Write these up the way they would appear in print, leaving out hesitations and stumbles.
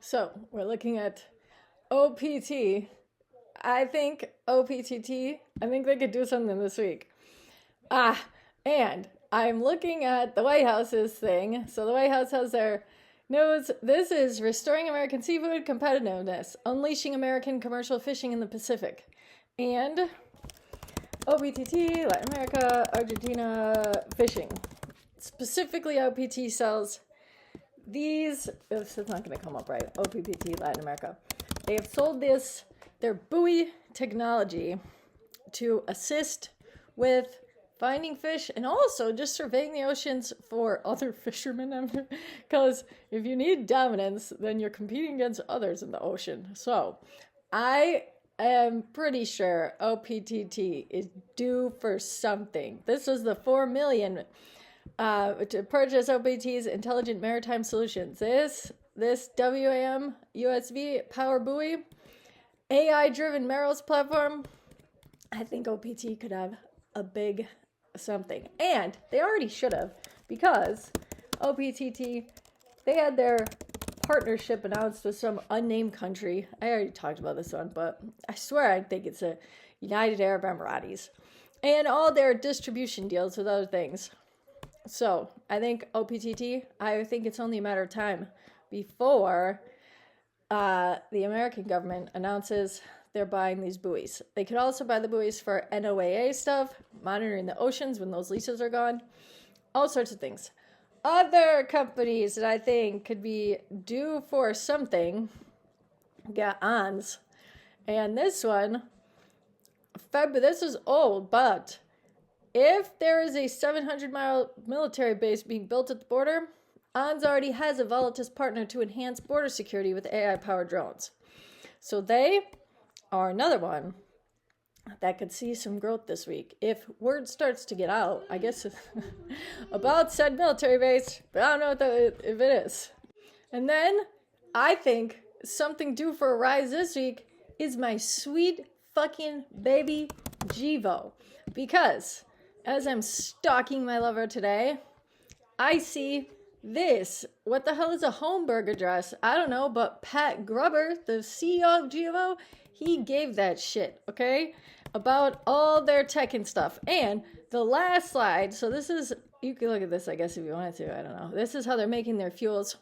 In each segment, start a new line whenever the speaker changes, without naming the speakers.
So we're looking at OPT. I think OPTT, I think they could do something this week. And I'm looking at the White House's thing. So the White House has their news. This is restoring American seafood competitiveness, unleashing American commercial fishing in the Pacific. And OPTT, Latin America, Argentina, fishing. Specifically, OPT sells these, this is not going to come up right, OPT, Latin America. They have sold their buoy technology to assist with finding fish and also just surveying the oceans for other fishermen. Because if you need dominance, then you're competing against others in the ocean. So I am pretty sure OPTT is due for something. This was the $4 million to purchase OPT's Intelligent Maritime Solutions. This WAM USV power buoy, AI-driven Merrill's platform. I think OPT could have a big something. And they already should have, because OPTT, they had their partnership announced with some unnamed country. I already talked about this one, but I swear I think it's a United Arab Emirates. And all their distribution deals with other things. So I think OPTT, I think it's only a matter of time before the American government announces they're buying these buoys. They could also buy the buoys for NOAA stuff, monitoring the oceans when those leases are gone, all sorts of things. Other companies that I think could be due for something, got ONDS. And this one, this is old, but if there is a 700-mile military base being built at the border, ONDS already has a Volatus partner to enhance border security with AI-powered drones. So they are another one that could see some growth this week. If word starts to get out, I guess, about said military base, but I don't know if it is. And then I think something due for a rise this week is my sweet fucking baby GEVO. Because as I'm stalking my lover today, I see this. What the hell is a Holmberg address? I don't know, but Pat Grubber, the CEO of GEVO, he gave that shit, okay? About all their tech and stuff. And the last slide, so this is, you can look at this, I guess, if you wanted to, I don't know. This is how they're making their fuels.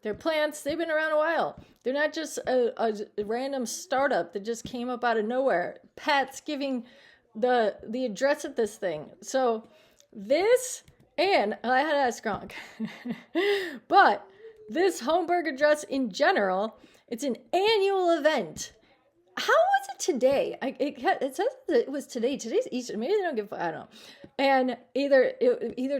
Their plants, they've been around a while. They're not just a random startup that just came up out of nowhere. Pat's giving the address of this thing. So this, and I had to ask Gronk, but this Holmberg address in general, it's an annual event. How was it today? It says it was today. Today's Easter. Maybe they don't give. I don't know. And either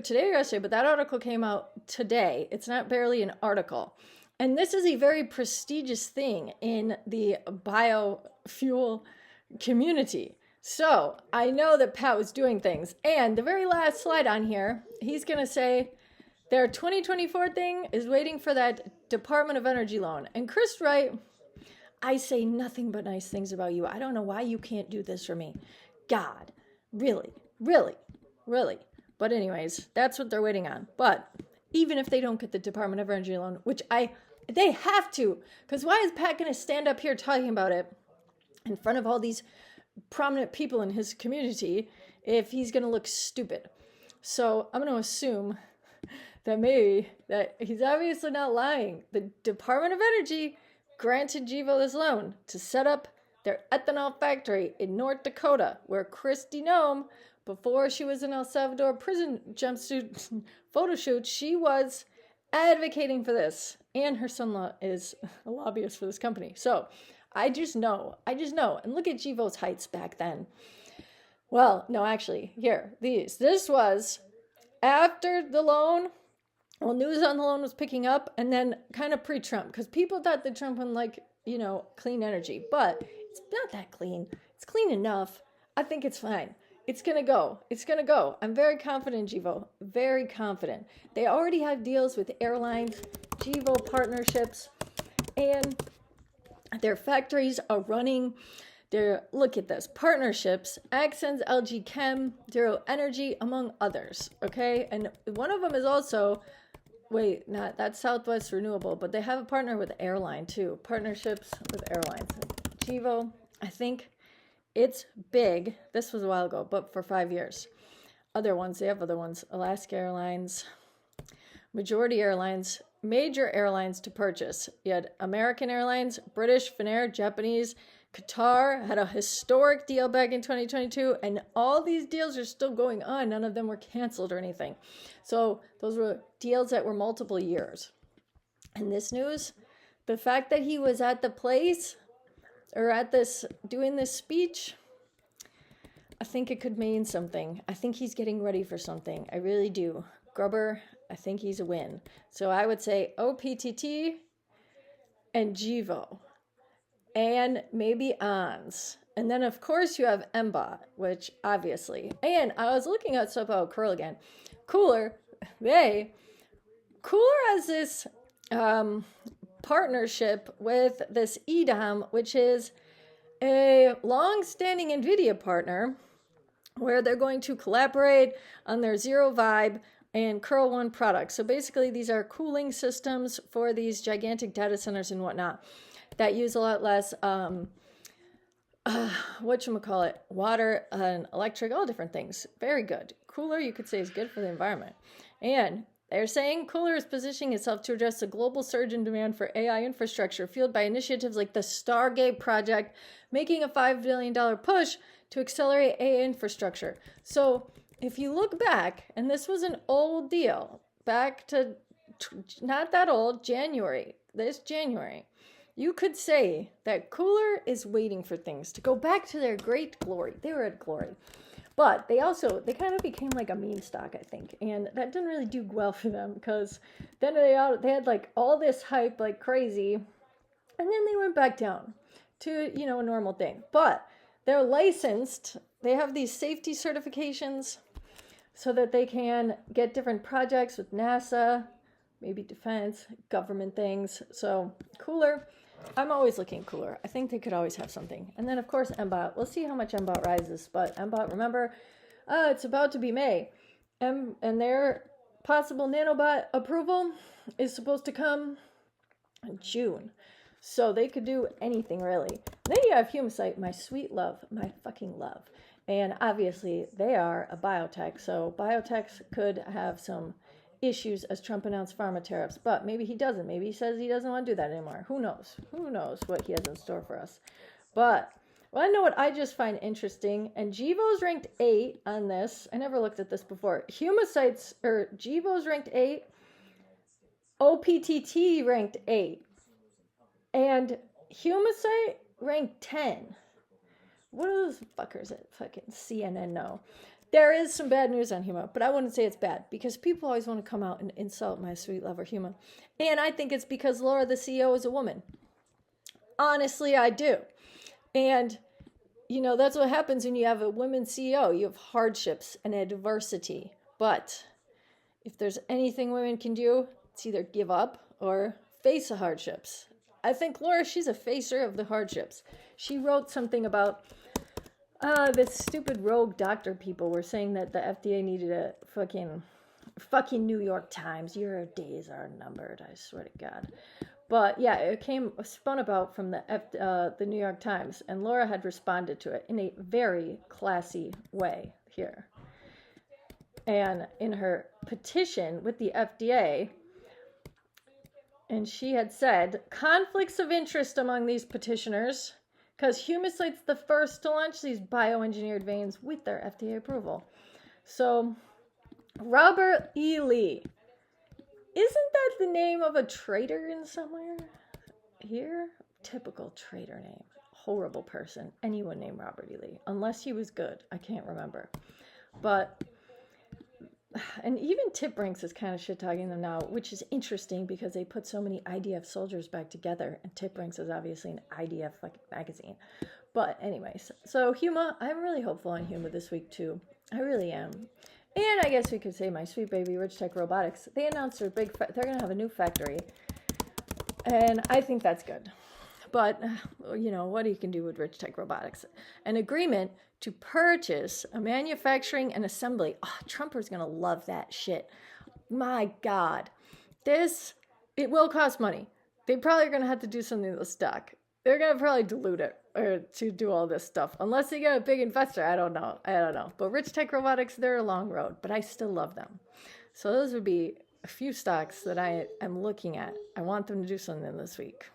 today or yesterday, but that article came out today. It's not barely an article. And this is a very prestigious thing in the biofuel community. So I know that Pat was doing things. And the very last slide on here, he's going to say their 2024 thing is waiting for that Department of Energy loan. And Chris Wright, I say nothing but nice things about you. I don't know why you can't do this for me. God, really, really, really. But anyways, that's what they're waiting on. But even if they don't get the Department of Energy loan, which they have to, because why is Pat going to stand up here talking about it in front of all these prominent people in his community if he's going to look stupid? So I'm going to assume that maybe that he's obviously not lying. The Department of Energy granted GEVO this loan to set up their ethanol factory in North Dakota, where Kristi Noem, before she was in El Salvador prison jumpsuit photo shoot, she was advocating for this. And her son-in-law is a lobbyist for this company. So I just know. And look at GEVO's heights back then. Well, no, actually, here, these. This was after the loan. Well, news on the loan was picking up, and then kind of pre-Trump, because people thought that Trump would clean energy, but it's not that clean. It's clean enough. I think it's fine. It's going to go. I'm very confident in GEVO. Very confident. They already have deals with airlines, GEVO partnerships, and their factories are running. Look at this. Partnerships, Accents, LG Chem, Zero Energy, among others. Okay? And one of them is also wait, not that's Southwest Renewable, but they have a partner with airline too. Partnerships with airlines. GEVO, I think it's big. This was a while ago, but for 5 years. Other ones, they have other ones. Alaska Airlines, Majority Airlines, major airlines to purchase. You had American Airlines, British, Finnair, Japanese, Qatar had a historic deal back in 2022, and all these deals are still going on. None of them were canceled or anything. So those were deals that were multiple years. And this news, the fact that he was at the place or at this, doing this speech, I think it could mean something. I think he's getting ready for something. I really do. Grubber, I think he's a win. So I would say OPTT and GEVO. And maybe ONDS. And then, of course, you have MBOT, which obviously. And I was looking at stuff about KULR again. KULR has this partnership with this EDOM, which is a long-standing NVIDIA partner, where they're going to collaborate on their Zero Vibe and Curl One products. So basically, these are cooling systems for these gigantic data centers and whatnot that use a lot less, water and electric, all different things. Very good. KULR, you could say, is good for the environment. And they're saying KULR is positioning itself to address the global surge in demand for AI infrastructure, fueled by initiatives like the Stargate project, making a $5 billion push to accelerate AI infrastructure. So if you look back, and this was an old deal, back to not that old, this January, you could say that KULR is waiting for things to go back to their great glory. They were at glory. But they kind of became like a meme stock, I think. And that didn't really do well for them, because then they had like all this hype like crazy. And then they went back down to, a normal thing. But they're licensed. They have these safety certifications so that they can get different projects with NASA, maybe defense, government things. So KULR, I'm always looking at KULR. I think they could always have something. And then, of course, MBOT. We'll see how much MBOT rises. But MBOT, remember, it's about to be May. And their possible nanobot approval is supposed to come in June. So they could do anything, really. Then you have Humacyte, my sweet love, my fucking love. And obviously, they are a biotech. So biotechs could have some issues as Trump announced pharma tariffs, but maybe he doesn't. Maybe he says he doesn't want to do that anymore. Who knows? Who knows what he has in store for us? But I know what I just find interesting, and GEVO's ranked 8 on this. I never looked at this before. GEVO's ranked 8, OPTT ranked 8, and Humacyte ranked 10. What are those fuckers at fucking CNN know? There is some bad news on HUMA, but I wouldn't say it's bad, because people always want to come out and insult my sweet lover HUMA. And I think it's because Laura, the CEO, is a woman. Honestly, I do. And, that's what happens when you have a woman CEO. You have hardships and adversity. But if there's anything women can do, it's either give up or face the hardships. I think Laura, she's a facer of the hardships. She wrote something about this stupid rogue doctor people were saying that the FDA needed a fucking New York Times. Your days are numbered, I swear to God. But yeah, it spun about from the New York Times, and Laura had responded to it in a very classy way here. And in her petition with the FDA, and she had said, conflicts of interest among these petitioners, because Humacyte's the first to launch these bioengineered veins with their FDA approval. So, Robert E. Lee. Isn't that the name of a traitor in somewhere? Here? Typical traitor name. Horrible person. Anyone named Robert E. Lee. Unless he was good. I can't remember. But, and even Tip Brinks is kind of shit-talking them now, which is interesting because they put so many IDF soldiers back together, and Tip Brinks is obviously an IDF magazine. But anyways, so HUMA, I'm really hopeful on HUMA this week too. I really am. And I guess we could say my sweet baby Rich Tech Robotics. They announced they're going to have a new factory, and I think that's good. But, what you can do with Rich Tech Robotics. An agreement to purchase a manufacturing and assembly. Oh, Trumper's going to love that shit. My God. it will cost money. They probably are going to have to do something to the stock. They're going to probably dilute it or to do all this stuff. Unless they get a big investor, I don't know. But Rich Tech Robotics, they're a long road, but I still love them. So those would be a few stocks that I am looking at. I want them to do something this week.